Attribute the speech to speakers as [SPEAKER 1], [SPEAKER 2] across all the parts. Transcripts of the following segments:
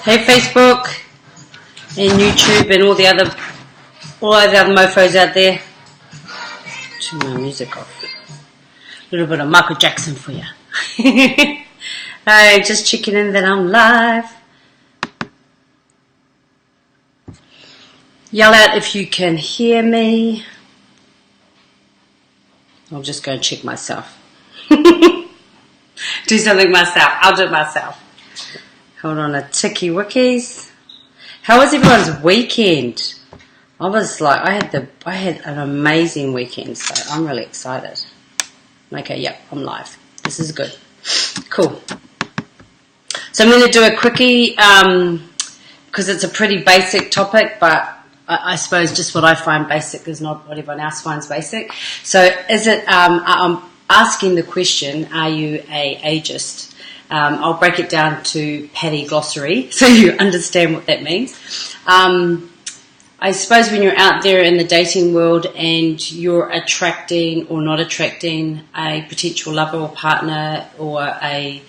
[SPEAKER 1] Hey Facebook and YouTube and all the other mofos out there. Turn my music off. A little bit of Michael Jackson for you. Hey, just checking in that I'm live. Yell out if you can hear me. I'll just go and check myself. Do something myself. I'll do it myself. Hold on a ticky wickies. How was everyone's weekend? I was like, I had an amazing weekend, so I'm really excited. Okay, yep, I'm live. This is good. Cool. So I'm going to do a quickie because it's a pretty basic topic, but I suppose just what I find basic is not what everyone else finds basic. So is it? I'm asking the question: are you a ageist? I'll break it down to Paddy glossary so you understand what that means. I suppose when you're out there in the dating world and you're attracting or not attracting a potential lover or partner or a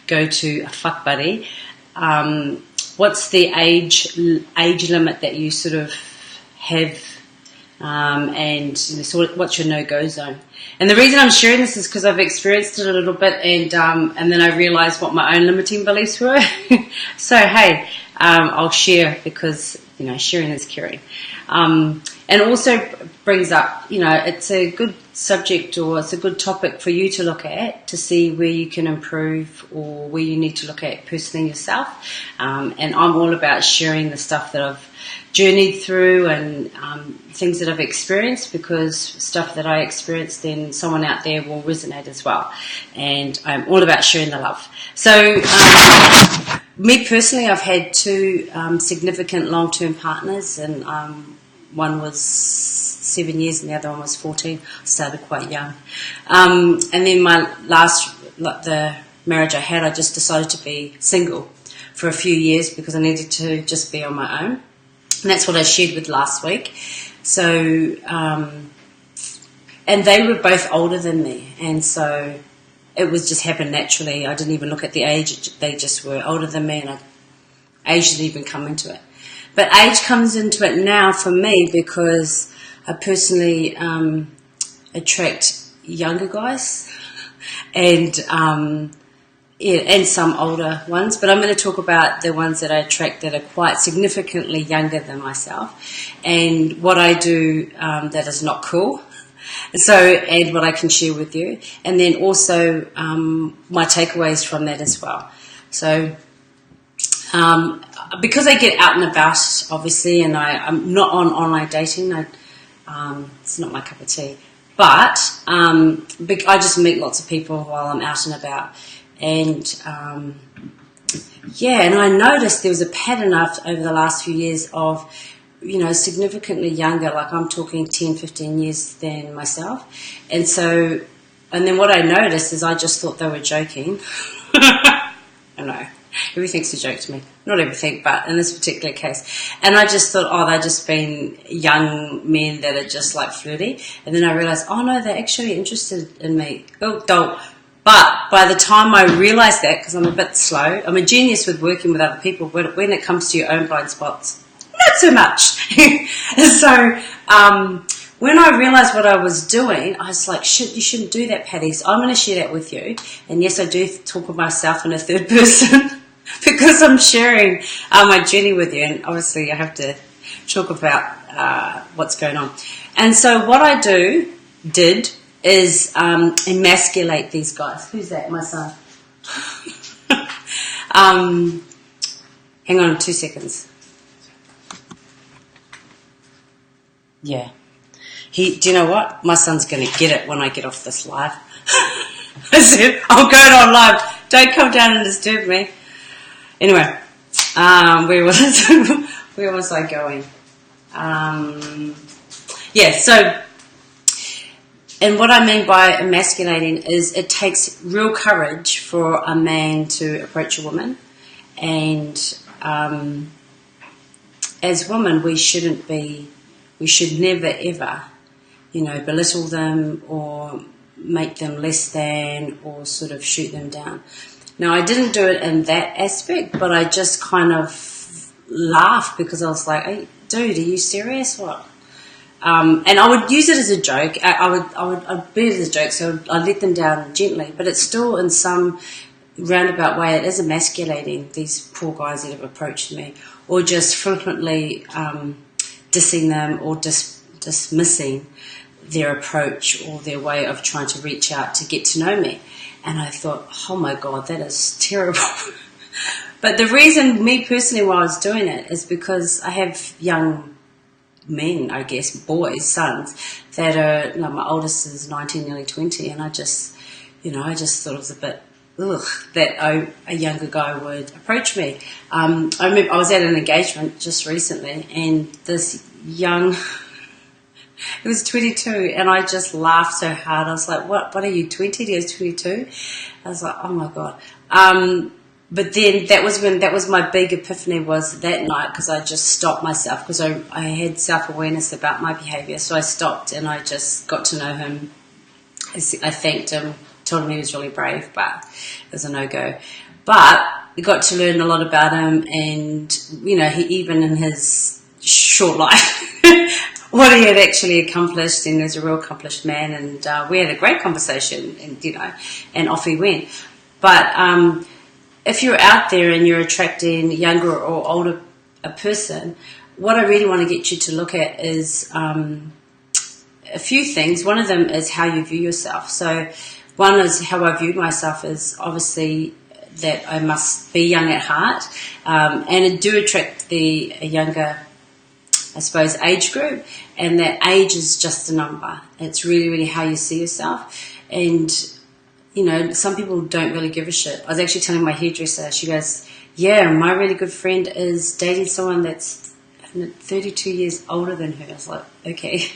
[SPEAKER 1] fuck buddy, what's the age limit that you sort of have, and so what's your no-go zone? And the reason I'm sharing this is because I've experienced it a little bit, and then I realised what my own limiting beliefs were. So hey, I'll share because sharing is caring, and also brings up it's a good subject or it's a good topic for you to look at to see where you can improve or where you need to look at personally yourself. And I'm all about sharing the stuff that I've journeyed through and things that I've experienced, because stuff that I experienced then someone out there will resonate as well. And I'm all about sharing the love. So me personally, I've had two significant long-term partners, and one was 7 years and the other one was 14. I started quite young. And then the marriage I had, I just decided to be single for a few years because I needed to just be on my own. And that's what I shared with last week. So, and they were both older than me. And so it was just happened naturally. I didn't even look at the age. They just were older than me, and age didn't even come into it. But age comes into it now for me because I personally attract younger guys and some older ones. But I'm going to talk about the ones that I attract that are quite significantly younger than myself, and what I do that is not cool. So, and what I can share with you, and then also my takeaways from that as well. So, because I get out and about, obviously, and I'm not on online dating, it's not my cup of tea. But I just meet lots of people while I'm out and about. And, and I noticed there was a pattern over the last few years of, significantly younger, like I'm talking 10, 15 years than myself. And so, and then what I noticed is I just thought they were joking. I know, everything's a joke to me. Not everything, but in this particular case. And I just thought, they're just being young men that are just like flirty. And then I realised, no, they're actually interested in me. But by the time I realised that, because I'm a bit slow, I'm a genius with working with other people, but when it comes to your own blind spots, not so much. So when I realised what I was doing, I was like, shit, you shouldn't do that, Paddy. So I'm going to share that with you. And yes, I do talk of myself in a third person because I'm sharing my journey with you. And obviously I have to talk about what's going on. And so what I did is emasculate these guys. Who's that? My son. Hang on 2 seconds. Yeah. Do you know what? My son's going to get it when I get off this live. I said, I'm going on live. Don't come down and disturb me. Anyway, where was I going? So... And what I mean by emasculating is it takes real courage for a man to approach a woman. And as women, we should never ever, belittle them or make them less than or sort of shoot them down. Now, I didn't do it in that aspect, but I just kind of laughed because I was like, hey, dude, are you serious? What? And I would use it as a joke. I'd be it as a joke, so I'd let them down gently. But it's still, in some roundabout way, it is emasculating these poor guys that have approached me, or just flippantly dissing them or dismissing their approach or their way of trying to reach out to get to know me. And I thought, oh my God, that is terrible. But the reason, me personally, why I was doing it is because I have young men, I guess, boys, sons, that are, my oldest is 19, nearly 20, and I just thought it was a bit, that a younger guy would approach me. I remember I was at an engagement just recently, and this young, he was 22, and I just laughed so hard. I was like, what are you, 20? He was 22. I was like, oh my God. But then that was my big epiphany, was that night, because I just stopped myself, because I had self-awareness about my behaviour. So I stopped and I just got to know him. I thanked him, told him he was really brave, but it was a no-go. But we got to learn a lot about him, and, he, even in his short life, what he had actually accomplished, and he was a real accomplished man, and we had a great conversation, and off he went. But if you're out there and you're attracting younger or older a person, what I really want to get you to look at is a few things. One of them is how you view yourself. So one is how I viewed myself is obviously that I must be young at heart, and I do attract a younger, I suppose, age group, and that age is just a number. It's really, really how you see yourself. And some people don't really give a shit. I was actually telling my hairdresser, she goes, yeah, my really good friend is dating someone that's 32 years older than her. I was like, okay.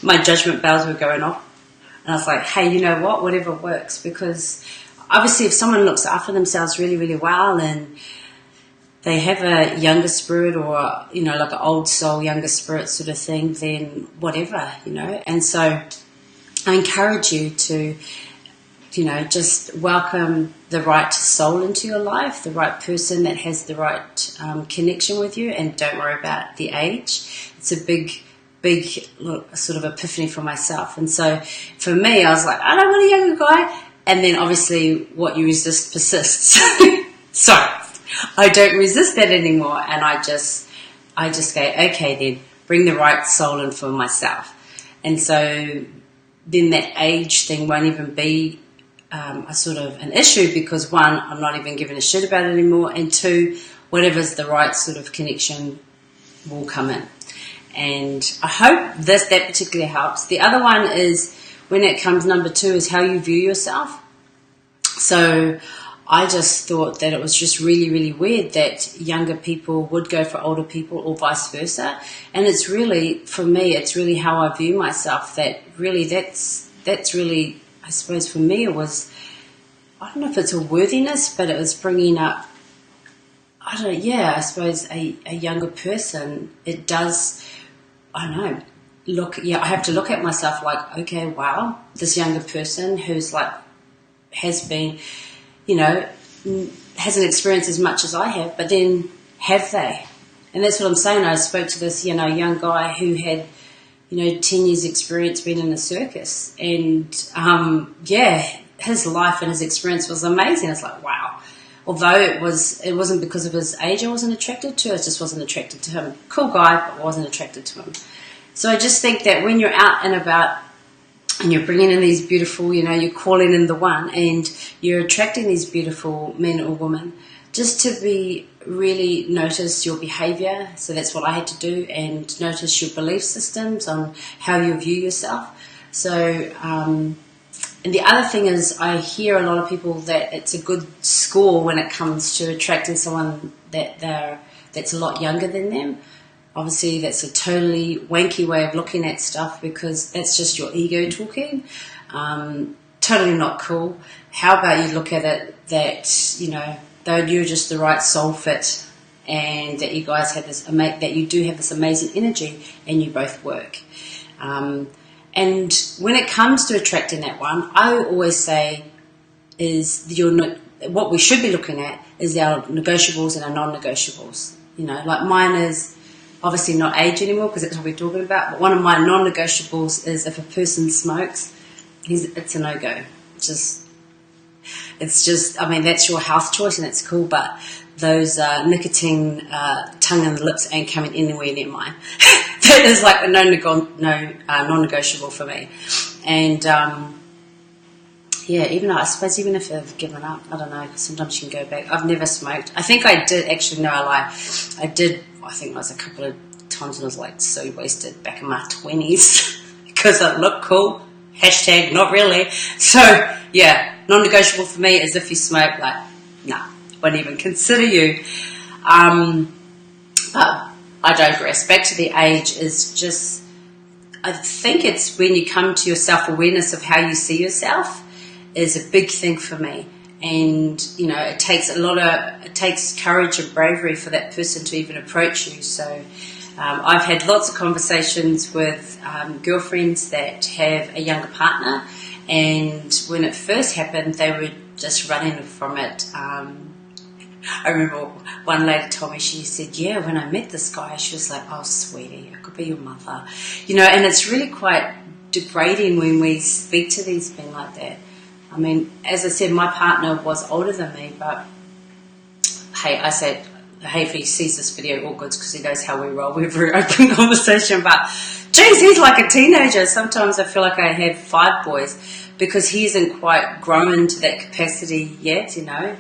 [SPEAKER 1] My judgment bells were going off. And I was like, hey, you know what? Whatever works. Because obviously if someone looks after themselves really, really well, and they have a younger spirit, or, like an old soul, younger spirit sort of thing, then whatever, And so I encourage you to, just welcome the right soul into your life, the right person that has the right connection with you, and don't worry about the age. It's a big sort of epiphany for myself. And so for me, I was like, I don't want a younger guy. And then obviously what you resist persists. So I don't resist that anymore. And I just go, okay, then bring the right soul in for myself. And so then that age thing won't even be a sort of an issue, because one, I'm not even giving a shit about it anymore, and two, whatever's the right sort of connection will come in. And I hope that particularly helps. The other one is, when it comes, number two, is how you view yourself. So I just thought that it was just really, really weird that younger people would go for older people, or vice versa. And it's really, for me, it's really how I view myself, that really that's really, I suppose for me it was, I don't know if it's a worthiness, but it was bringing up, I suppose a younger person. It does, I don't know, I have to look at myself like, okay, wow, this younger person who's like, has been, hasn't experienced as much as I have, but then have they? And that's what I'm saying. I spoke to this, young guy who had, 10 years experience being in a circus, and his life and his experience was amazing. It's like, wow. Although it wasn't because of his age I wasn't attracted to, I just wasn't attracted to him. Cool guy, but wasn't attracted to him. So I just think that when you're out and about and you're bringing in these beautiful, you're calling in the one, and you're attracting these beautiful men or women, just to be really notice your behaviour. So that's what I had to do, and notice your belief systems on how you view yourself. So, and the other thing is, I hear a lot of people that it's a good score when it comes to attracting someone that's a lot younger than them. Obviously, that's a totally wanky way of looking at stuff, because that's just your ego talking. Totally not cool. How about you look at it that, though you're just the right soul fit, and that you guys have this, that you do have this amazing energy, and you both work. And when it comes to attracting that one, I always say is what we should be looking at is our negotiables and our non-negotiables. You know, like mine is obviously not age anymore because that's what we're talking about, but one of my non-negotiables is if a person smokes, it's a no-go. It's just, I mean, that's your health choice and it's cool, but those nicotine tongue and lips ain't coming anywhere near mine. That is like a non-negotiable for me. And yeah, I suppose even if I've given up, I don't know, sometimes you can go back. I've never smoked. I think I did, actually, no, I lie. I think it was a couple of times when I was like so wasted back in my 20s because I look cool. Hashtag not really. So yeah, non-negotiable for me is if you smoke, like, nah, won't even consider you. But I digress. Back to the age is just, I think it's when you come to your self-awareness of how you see yourself is a big thing for me. And, you know, it takes courage and bravery for that person to even approach you. So I've had lots of conversations with girlfriends that have a younger partner, and when it first happened, they were just running from it. I remember one lady told me, she said, yeah, when I met this guy, she was like, oh, sweetie, I could be your mother. You know, and it's really quite degrading when we speak to these men like that. I mean, as I said, my partner was older than me, but hey, if he sees this video, all good, because he knows how we roll. We're a very open conversation, but geez, he's like a teenager. Sometimes I feel like I have 5 boys because he isn't quite grown to that capacity yet, you know.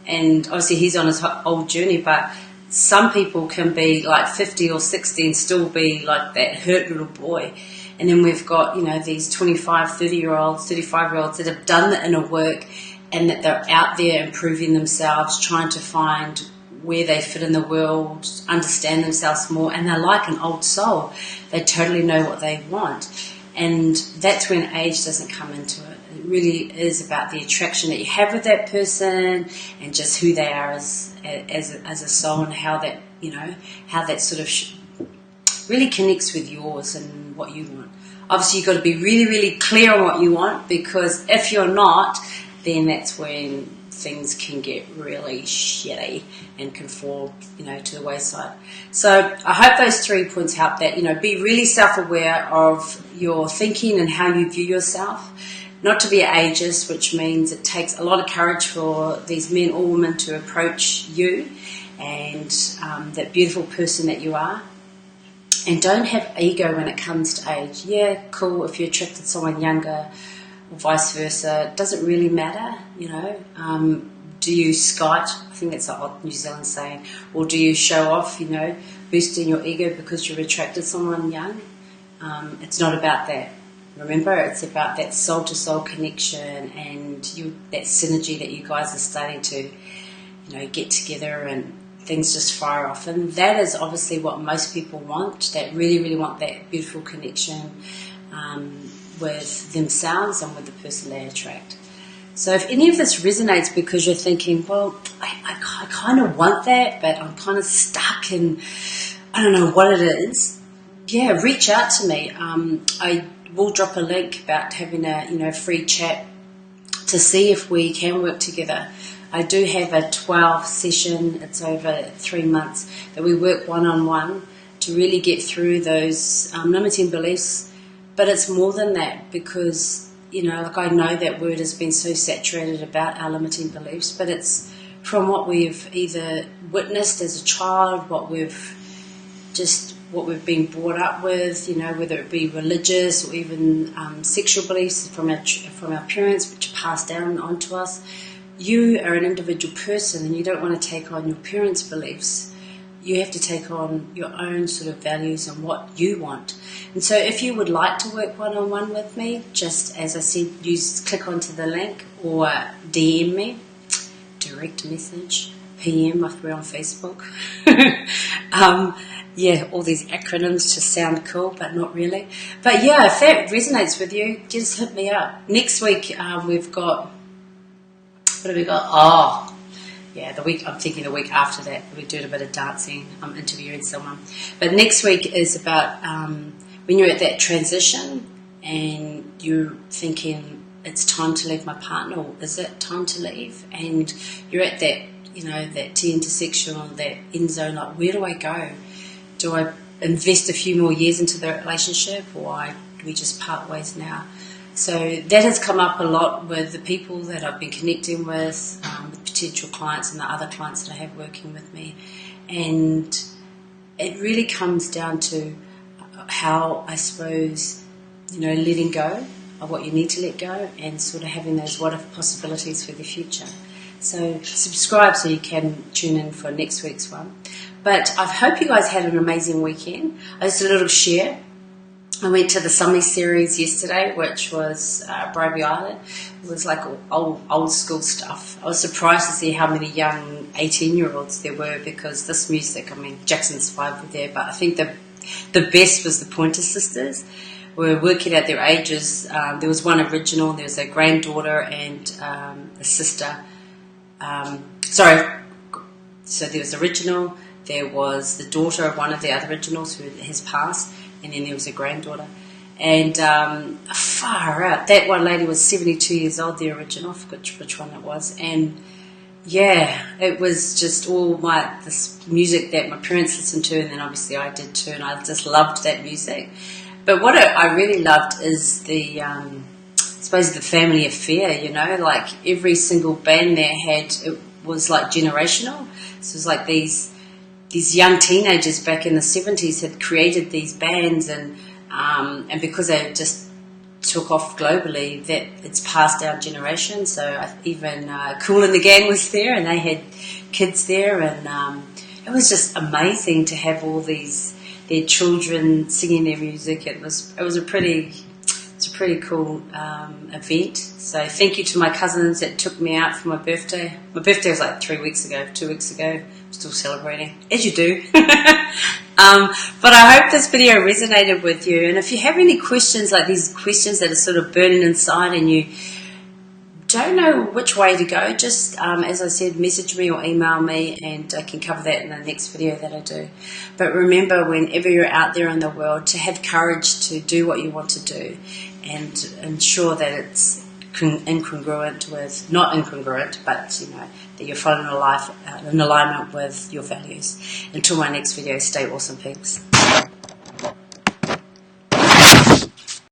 [SPEAKER 1] And obviously he's on his whole journey, but some people can be like 50 or 60 and still be like that hurt little boy. And then we've got, you know, these 25, 30-year-olds, 35-year-olds that have done the inner work and that they're out there improving themselves, trying to find where they fit in the world, understand themselves more, and they're like an old soul. They totally know what they want. And that's when age doesn't come into it. It really is about the attraction that you have with that person and just who they are as a soul, and how that, you know, how that sort of really connects with yours and what you want. Obviously, you've got to be really, really clear on what you want, because if you're not, then that's when things can get really shitty and can fall, you know, to the wayside. So I hope those 3 points help that, you know, be really self-aware of your thinking and how you view yourself. Not to be ageist, which means it takes a lot of courage for these men or women to approach you and that beautiful person that you are. And don't have ego when it comes to age. Yeah, cool, if you're attracted to someone younger or vice versa, it doesn't really matter, you know. Do you skite? I think that's an old New Zealand saying. Or do you show off, you know, boosting your ego because you're attracted to someone young? It's not about that. Remember, it's about that soul-to-soul connection and that synergy that you guys are starting to, you know, get together and things just fire off. And that is obviously what most people want, that really, really want that beautiful connection with themselves and with the person they attract. So if any of this resonates because you're thinking, well, I kind of want that, but I'm kind of stuck and I don't know what it is, yeah, reach out to me. I will drop a link about having a, you know, free chat to see if we can work together. I do have a 12 session, it's over 3 months, that we work one-on-one to really get through those limiting beliefs. But it's more than that, because, you know, like, I know that word has been so saturated about our limiting beliefs, but it's from what we've either witnessed as a child, what we've been brought up with, you know, whether it be religious or even sexual beliefs from our parents, which are passed down onto us. You are an individual person and you don't want to take on your parents' beliefs. You have to take on your own sort of values and what you want. And so if you would like to work one-on-one with me, just as I said, click onto the link or DM me, direct message, PM, if we're on Facebook. Yeah, all these acronyms just sound cool, but not really. But yeah, if that resonates with you, just hit me up. Next week we've got, what have we got? Oh, yeah, I'm thinking the week after that, we're doing a bit of dancing, I'm interviewing someone. But next week is about when you're at that transition and you're thinking, it's time to leave my partner, or is it time to leave? And you're at that, that T intersection or that end zone, like, where do I go? Do I invest a few more years into the relationship, or do we just part ways now? So that has come up a lot with the people that I've been connecting with potential clients and the other clients that I have working with me. And it really comes down to how, I suppose, letting go of what you need to let go, and sort of having those what-if possibilities for the future. So subscribe so you can tune in for next week's one. But I hope you guys had an amazing weekend. Just a little share. I went to the Summer Series yesterday, which was Bribey Island. It was like old school stuff. I was surprised to see how many young 18-year-olds there were, because this music, Jackson's 5 were there, but I think the best was the Pointer Sisters. We were working at their ages. There was one original, there was a granddaughter and a sister. So there was original, there was the daughter of one of the other originals who has passed, and then there was a granddaughter. And far out, that one lady was 72 years old, the original, I forgot which one it was. And yeah, it was just all this music that my parents listened to, and then obviously I did too, and I just loved that music. But what I really loved is the, I suppose, the family affair, like every single band there it was like generational. So it was like these young teenagers back in the 70s had created these bands, and because they just took off globally, that it's passed down generations. So even Kool and the Gang was there, and they had kids there, and it was just amazing to have all their children singing their music. It was a pretty cool event. So thank you to my cousins that took me out for my birthday. My birthday was like 2 weeks ago. I'm still celebrating, as you do. But I hope this video resonated with you. And if you have any questions, like these questions that are sort of burning inside and you don't know which way to go, just, as I said, message me or email me, and I can cover that in the next video that I do. But remember, whenever you're out there in the world, to have courage to do what you want to do, and ensure that it's not incongruent, but that you're following a life in alignment with your values. Until my next video, stay awesome, peeps.